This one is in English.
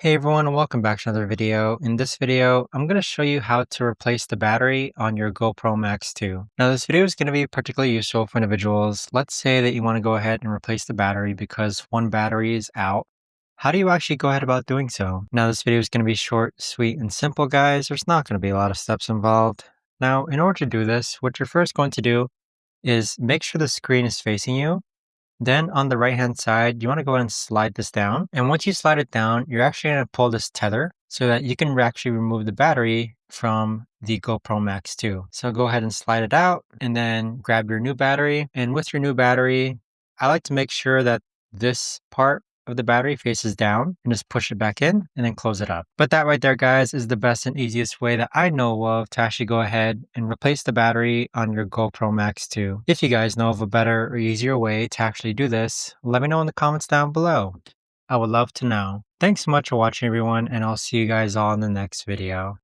Hey everyone, and welcome back to another video. In this video, I'm going to show you how to replace the battery on your GoPro MAX2. Now this video is going to be particularly useful for individuals. Let's say that you want to go ahead and replace the battery because one battery is out. How do you actually go ahead about doing so? Now this video is going to be short, sweet, and simple, guys. There's not going to be a lot of steps involved. Now, in order to do this, what you're first going to do is make sure the screen is facing you. Then on the right hand side, you want to go ahead and slide this down. And once you slide it down, you're actually going to pull this tether so that you can actually remove the battery from the GoPro Max 2. So go ahead and slide it out and then grab your new battery. And with your new battery, I like to make sure that this part of the battery faces down and just push it back in and then close it up. But that right there, guys, is the best and easiest way that I know of to actually go ahead and replace the battery on your GoPro Max 2. If you guys know of a better or easier way to actually do this, let me know in the comments down below. I would love to know. Thanks so much for watching, everyone, and I'll see you guys all in the next video.